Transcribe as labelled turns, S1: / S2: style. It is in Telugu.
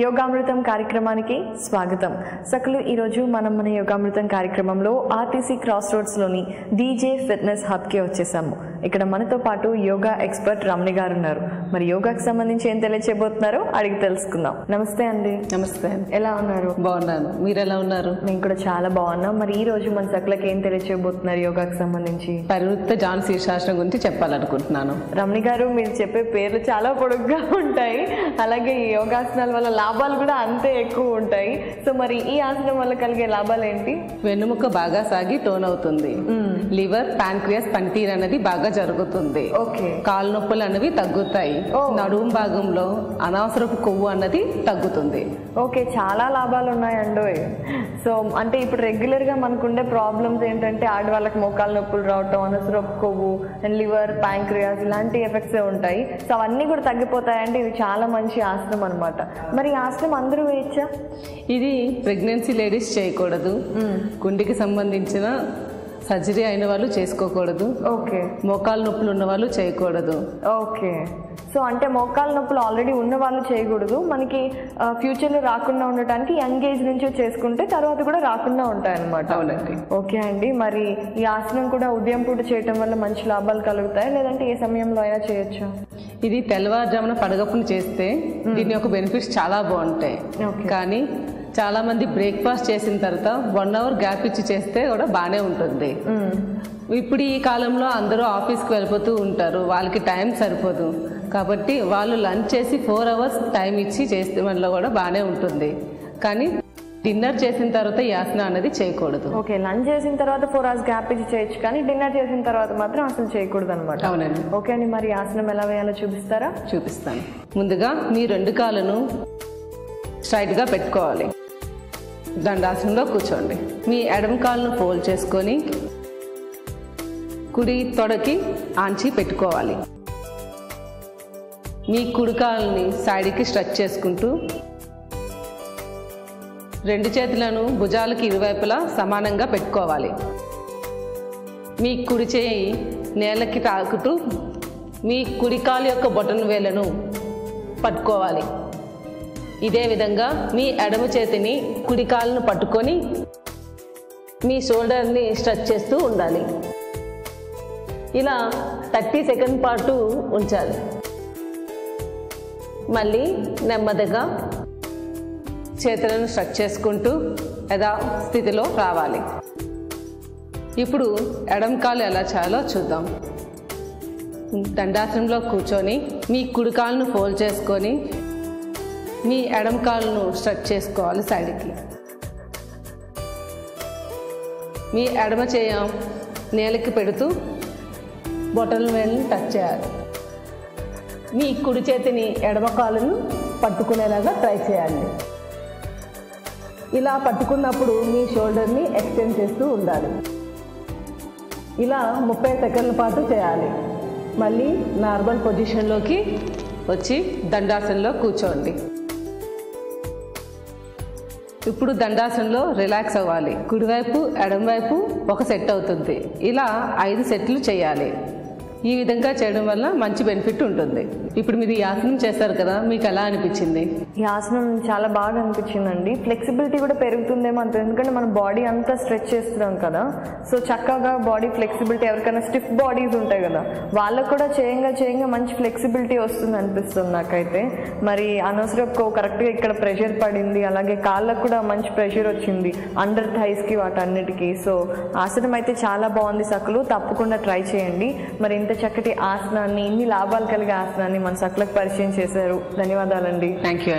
S1: యోగామృతం కార్యక్రమానికి స్వాగతం. సకలు ఈరోజు మనం మన యోగామృతం కార్యక్రమంలో ఆర్టీసీ క్రాస్ రోడ్స్లోని డీజే ఫిట్నెస్ హబ్కి వచ్చేసాము. ఇక్కడ మనతో పాటు యోగా ఎక్స్పర్ట్ రమణి గారు ఉన్నారు. మరి యోగాకి సంబంధించి ఏం తెలియచేయబోతున్నారో అడిగి తెలుసుకుందాం. నమస్తే అండి.
S2: నమస్తే.
S1: ఎలా ఉన్నారు?
S2: బాగున్నాను. మీరు ఎలా ఉన్నారు?
S1: నేను కూడా చాలా బాగున్నాం. మరి ఈ రోజు మన సకలకి ఏం తెలియచేయబోతున్నారు యోగాకి సంబంధించి?
S2: పరివృత్త జాన్ శీర్షాసనం గురించి చెప్పాలనుకుంటున్నాను.
S1: రమణి గారు, మీరు చెప్పే పేర్లు చాలా పొడుగ్గా ఉంటాయి, అలాగే ఈ యోగాసనాల వల్ల లాభాలు కూడా అంతే ఎక్కువ ఉంటాయి. సో మరి ఈ ఆసనం వల్ల కలిగే లాభాలు ఏంటి?
S2: వెన్నుముక బాగా సాగి టోన్ అవుతుంది. లివర్, ప్యాంక్రియాస్, పనితీరు అనేది బాగా జరుగుతుంది. కాలు నొప్పులు అనేవి తగ్గుతాయి. నడుము భాగంలో అనవసరపు కొవ్వు అన్నది తగ్గుతుంది.
S1: ఓకే, చాలా లాభాలు ఉన్నాయండి. సో అంటే ఇప్పుడు రెగ్యులర్ గా మనకుండే ప్రాబ్లమ్స్ ఏంటంటే ఆడవాళ్ళకి మోకాలు నొప్పులు రావటం, అనవసరపు కొవ్వు, లివర్, ప్యాంక్రియాస్ ఇలాంటి ఎఫెక్ట్స్ ఉంటాయి. సో అవన్నీ కూడా తగ్గిపోతాయంటే ఇది చాలా మంచి ఆసనం అనమాట. మరి ఆసనం అందరూ వేయచ్చా?
S2: ఇది ప్రెగ్నెన్సీ లేడీస్ చేయకూడదు. గుండెకి సంబంధించిన సర్జరీ అయిన వాళ్ళు చేసుకోకూడదు.
S1: ఓకే.
S2: మోకాలు నొప్పులు ఉన్న వాళ్ళు చేయకూడదు.
S1: ఓకే. సో అంటే మోకాలు నొప్పులు ఆల్రెడీ ఉన్న వాళ్ళు చేయకూడదు. మనకి ఫ్యూచర్లో రాకుండా ఉండటానికి యంగ్ ఏజ్ నుంచి చేసుకుంటే తర్వాత కూడా రాకుండా ఉంటాయన్నమాట.
S2: అవునండి.
S1: ఓకే అండి. మరి ఈ ఆసనం కూడా ఉదయం పూట చేయటం వల్ల మంచి లాభాలు కలుగుతాయి, లేదంటే ఏ సమయంలో అయినా చేయొచ్చా?
S2: ఇది తెల్లవారుజామున పడగప్పును చేస్తే దీని యొక్క బెనిఫిట్స్ చాలా బాగుంటాయి. కానీ చాలా మంది బ్రేక్ఫాస్ట్ చేసిన తర్వాత 1 అవర్ గ్యాప్ ఇచ్చి చేస్తే కూడా బాగానే ఉంటుంది. ఇప్పుడు ఈ కాలంలో అందరూ ఆఫీస్కి వెళ్ళిపోతూ ఉంటారు, వాళ్ళకి టైం సరిపోదు. కాబట్టి వాళ్ళు లంచ్ చేసి 4 అవర్స్ టైం ఇచ్చి చేస్తే మనలో కూడా బాగానే ఉంటుంది. కానీ డిన్నర్ చేసిన తర్వాత ఈ ఆసనం అనేది చేయకూడదు.
S1: ఓకే, లంచ్ చేసిన తర్వాత 4 అవర్స్ గ్యాప్ ఇచ్చి చేయొచ్చు, కానీ డిన్నర్ చేసిన తర్వాత మాత్రం అసలు చేయకూడదు అనమాట.
S2: అవునండి.
S1: ఓకే అండి. మరి ఆసనం ఎలా వేయాలో చూపిస్తారా?
S2: చూపిస్తాను. ముందుగా మీ 2 కాళ్ళను స్ట్రైట్గా పెట్టుకోవాలి. దండాసనంలో కూర్చోండి. మీ ఎడమ కాళ్ళను ఫోల్డ్ చేసుకొని కుడి తొడకి ఆంచి పెట్టుకోవాలి. మీ కుడి కాళ్ళని సైడ్కి స్ట్రెచ్ చేసుకుంటూ 2 చేతులను భుజాలకి ఇరువైపులా సమానంగా పెట్టుకోవాలి. మీ కుడి చేయి నేలకి తాకుతూ మీ కుడి కాలు యొక్క బొటన వేళ్లను పట్టుకోవాలి. ఇదే విధంగా మీ ఎడమ చేతిని కుడి కాలును పట్టుకొని మీ షోల్డర్ని స్ట్రెచ్ చేస్తూ ఉండాలి. ఇలా 30 సెకండ్ పాటు ఉంచాలి. మళ్ళీ నెమ్మదిగా చేతులను స్ట్రెచ్ చేసుకుంటూ యథా స్థితిలో రావాలి. ఇప్పుడు ఎడమ కాలు ఎలా చేయాలో చూద్దాం. దండాసనంలో కూర్చొని మీ కుడి కాలును ఫోల్డ్ చేసుకొని మీ ఎడమ కాలును స్ట్రెచ్ చేసుకోవాలి సైడ్కి. మీ ఎడమ చేయ నేలకి పెడుతూ బొటన వేళ్ళని టచ్ చేయాలి. మీ కుడి చేతిని ఎడమ కాలును పట్టుకునేలాగా ట్రై చేయాలి. ఇలా పట్టుకున్నప్పుడు మీ షోల్డర్ని ఎక్స్టెండ్ చేస్తూ ఉండాలి. ఇలా 30 సెకండ్ల పాటు చేయాలి. మళ్ళీ నార్మల్ పొజిషన్లోకి వచ్చి దండాసనంలో కూర్చోండి. ఇప్పుడు దండాసనంలో రిలాక్స్ అవ్వాలి. కుడివైపు ఎడమవైపు ఒక సెట్ అవుతుంది. ఇలా 5 సెట్లు చేయాలి. ఈ విధంగా చేయడం వల్ల మంచి బెనిఫిట్ ఉంటుంది. ఇప్పుడు మీరు ఈ ఆసనం చేస్తారు కదా, మీకు ఎలా అనిపించింది?
S1: ఈ ఆసనం చాలా బాగా అనిపించిందండి. ఫ్లెక్సిబిలిటీ కూడా పెరుగుతుందేమో అంత, ఎందుకంటే మన బాడీ అంతా స్ట్రెచ్ చేస్తున్నాం కదా. సో చక్కగా బాడీ ఫ్లెక్సిబిలిటీ, ఎవరికైనా స్టిఫ్ బాడీస్ ఉంటాయి కదా, వాళ్ళకు కూడా చేయంగా మంచి ఫ్లెక్సిబిలిటీ వస్తుంది అనిపిస్తుంది నాకైతే. మరి అనవసరపు కరెక్ట్గా ఇక్కడ ప్రెషర్ పడింది, అలాగే కాళ్ళకు కూడా మంచి ప్రెషర్ వచ్చింది, అండర్ థైస్కి వాటన్నిటికీ. సో ఆసనం అయితే చాలా బాగుంది. సకలు తప్పకుండా ట్రై చేయండి. మరి ఇంత చక్కటి ఆసనాన్ని, ఇన్ని లాభాలు కలిగే ఆసనాన్ని మన సకలకు పరిచయం చేశారు. ధన్యవాదాలండి.
S2: Thank you.